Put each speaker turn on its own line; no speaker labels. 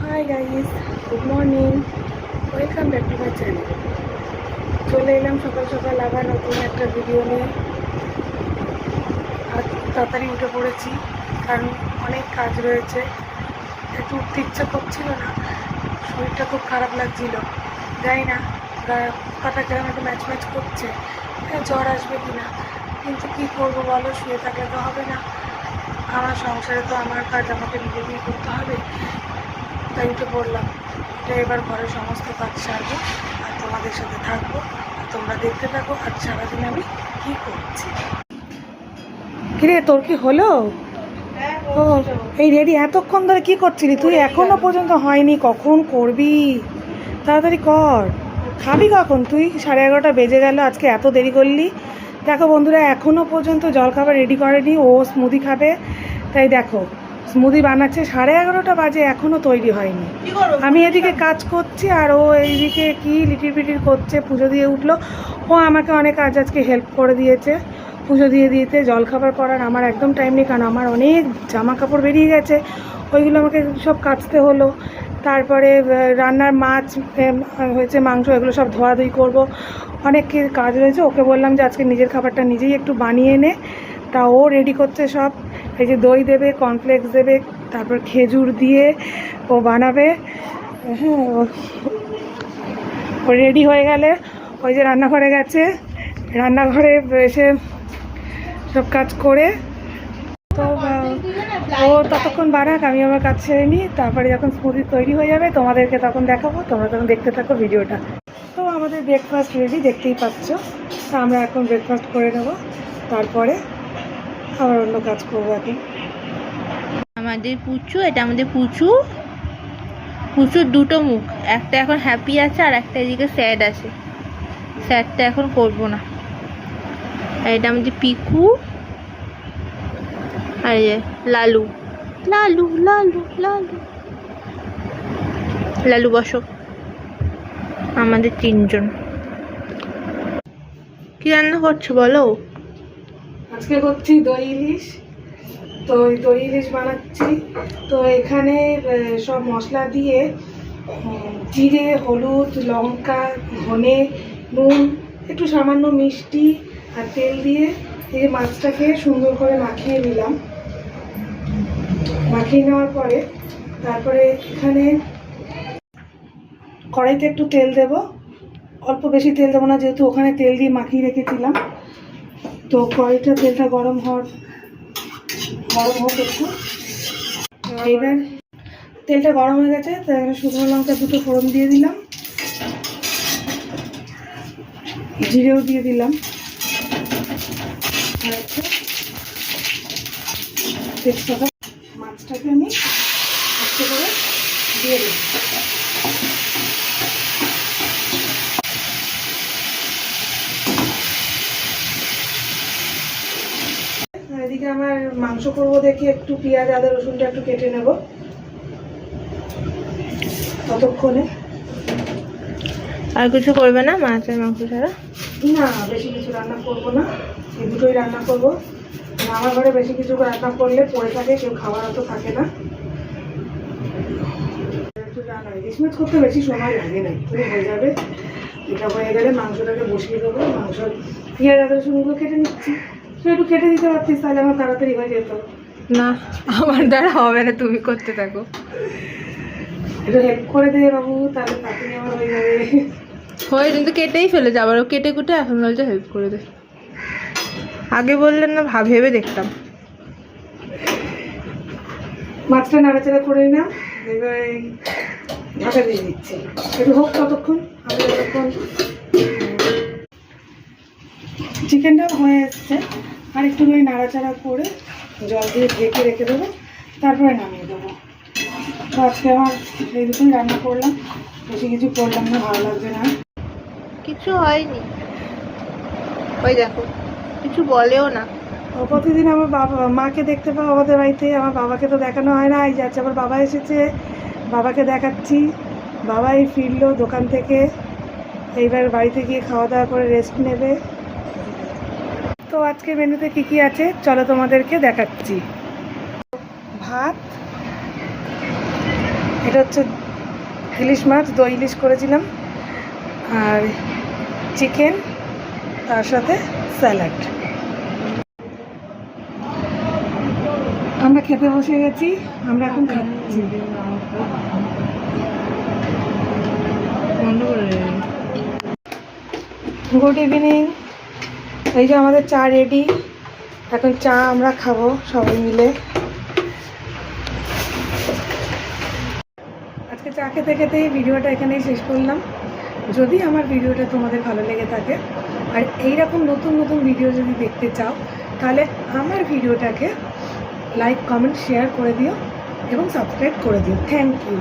Hi guys, good morning, welcome back to my channel. চলে এলাম সকাল সকাল আবার নতুন একটা ভিডিও নিয়ে। আর তাড়াতাড়ি উঠে পড়েছি কারণ অনেক কাজ রয়েছে। একটু উঠতে ইচ্ছা করছিল না, শরীরটা খুব খারাপ লাগছিল। জানি না পাটা কেমন একটু ম্যাচ ম্যাচ করছে, জ্বর আসবে কি না। কিন্তু কী করবো বলো, শুয়ে থাকলে তো হবে না। আমার সংসারে তো আমার কাজ আমাকে নিজেকেই করতে হবে। তাই উঠে পড়লাম। এবার ঘরের সমস্ত কাজ সারবো আর তোমাদের সাথে থাকবো, আর তোমরা দেখতে থাকো আর সারাদিন আমি কি করছি। কিরে, তোর কি হলো? ও, এই রেডি এতক্ষণ ধরে কি করছিলি তুই? এখনো পর্যন্ত হয়নি, কখন করবি? তাড়াতাড়ি কর। খাবি কখন তুই? 11:30 বেজে গেল, আজকে এত দেরি করলি। দেখো বন্ধুরা, এখনো পর্যন্ত জলখাবার রেডি করেনি, ও স্মুদি খাবে। তাই দেখো স্মুদি বানাচ্ছে, 11:30 বাজে এখনও তৈরি হয়নি। আমি এদিকে কাজ করছি আর ও এইদিকে কি লিটির পিটির করছে। পুজো দিয়ে উঠলো, ও আমাকে অনেক কাজ আজকে হেল্প করে দিয়েছে। পুজো দিয়ে দিতে জলখাবার করার আমার একদম টাইম নেই, কারণ আমার অনেক জামা কাপড় বেরিয়ে গেছে, ওইগুলো আমাকে সব কাচতে হলো। তারপরে রান্নার মাছ হয়েছে, মাংস, এগুলো সব ধোয়াধুয়ি করবো, অনেক কাজ রয়েছে। ওকে বললাম যে আজকে নিজের খাবারটা নিজেই একটু বানিয়ে নে। তা ও রেডি করছে সব। এই যে দই দেবে, কর্নফ্লেক্স দেবে, তারপর খেজুর দিয়ে ও বানাবে। হ্যাঁ, ও রেডি হয়ে গেলে ওই যে রান্নাঘরে গেছে, রান্নাঘরে এসে সব কাজ করে। তো ও ততক্ষণ বানাক, আমি আমার কাজ সেরে নিই। তারপরে যখন স্মুদি তৈরি হয়ে যাবে তোমাদেরকে তখন দেখাবো, তোমরা তখন দেখতে থাকো ভিডিওটা। তো আমাদের ব্রেকফাস্ট রেডি, দেখতেই পাচ্ছ। তো আমরা এখন ব্রেকফাস্ট করে নেবো, তারপরে আবার অন্য কাজ করবো। এখন
আমাদের পুচু, এটা আমাদের পুচু। পুচুর দুটো মুখ, একটা এখন হ্যাপি আছে আর একটা এদিকে স্যাড আছে। স্যাডটা এখন করব না। আর এটা আমাদের পিকু, আর এই লালু। লালু লালু লালু লালু বসো। আমাদের তিনজন। কি রান্না করছো বলো?
আজকে করছি দই ইলিশ। তো ওই দই ইলিশ বানাচ্ছি। তো এখানে সব মশলা দিয়ে জিরে, হলুদ, লঙ্কা, ধনে, নুন, একটু সামান্য মিষ্টি আর তেল দিয়ে এই যে মাছটাকে সুন্দর করে মাখিয়ে নিলাম। মাখিয়ে নেওয়ার পরে তারপরে এখানে কড়াইতে একটু তেল দেব, অল্প বেশি তেল দেবো না, যেহেতু ওখানে তেল দিয়ে মাখিয়ে রেখেছিলাম। তো কড়াইটা তেলটা গরম হোক একটু। এইবার তেলটা গরম হয়ে গেছে, তাই শুকনো লঙ্কা দুটো ফোড়ন দিয়ে দিলাম, জিরেও দিয়ে দিলাম, তেজপাতা। মাছটাকে আমি আস্তে করে দিয়ে দিই। এদিকে আমার মাংস করবো দেখে একটু পেঁয়াজ, আদা, রসুনটা একটু কেটে নেব ততক্ষণে।
আর কিছু করবে না মাছের মাংস ছাড়া?
না, বেশি কিছু রান্না করবো না, এই দুটোই রান্না করবো। আমার ঘরে বেশি কিছু রান্না করলে পড়ে থাকে, কেউ খাওয়ার অত থাকে না। ইলিশ মাছ করতে বেশি সময় লাগে না, একটু হয়ে যাবে। এটা হয়ে গেলে মাংসটাকে বসিয়ে দেবো। মাংস পেঁয়াজ, আদা, রসুনগুলো কেটে নিচ্ছি। তুই একটু কেটে দিতে পারতিস, তাহলে আমার তাড়াতাড়ি হয়ে যেত।
না, আমার দ্বারা হবে না, তুমি করতে থাকো।
একটু হেল্প করে দে বাবু, তাহলে তাড়াতাড়ি আমার হয়ে যাবে।
হয়ে কিন্তু কেটেই ফেলেছে, আবারও কেটে কুটে এখন বলছে হেল্প করে দে। আগে বললেন না, ভেবে দেখতাম।
মাছটা নাড়াচাড়া করে না, এবার ঢাকা দিয়ে দিচ্ছি, একটু হোক ততক্ষণ। আমি ততক্ষণ চিকেনটাও হয়ে এসছে, আর একটু নাড়াচাড়া করে জল দিয়ে ঢেকে রেখে দেবো, তারপরে নামিয়ে দেবো। তো আজকে আমার এই দুটোই রান্না করলাম, বেশি কিছু করলাম না, ভালো লাগছে না।
কিছু হয়নি, ওই দেখো কিছু বলেও না।
প্রতিদিন আমার মাকে দেখতে পাবো আমাদের বাড়িতে, আমার বাবাকে তো দেখানো হয় না। এই যাচ্ছে আমার বাবা এসেছে, বাবাকে দেখাচ্ছি। বাবাই ফিরলো দোকান থেকে, এইবার বাড়িতে গিয়ে খাওয়া দাওয়া করে রেস্ট নেবে। তো আজকে মেনুতে কি কি আছে চলো তোমাদেরকে দেখাচ্ছি। ভাত, এটা হচ্ছে ইলিশ মাছ, দই ইলিশ করেছিলাম, আর চিকেন, তার সাথে স্যালাড। আমরা খেতে বসে গেছি, আমরা এখন খাচ্ছি। Good evening. এই যে আমাদের চা রেডি, এখন চা আমরা খাবো সবাই মিলে। আজকে চা খেতে খেতে ভিডিওটা এখানেই শেষ করলাম। যদি আমার ভিডিওটা তোমাদের ভালো লেগে থাকে আর এইরকম নতুন নতুন ভিডিও যদি দেখতে চাও, তাহলে আমার ভিডিওটাকে লাইক, কমেন্ট, শেয়ার করে দিও এবং সাবস্ক্রাইব করে দিও। Thank you.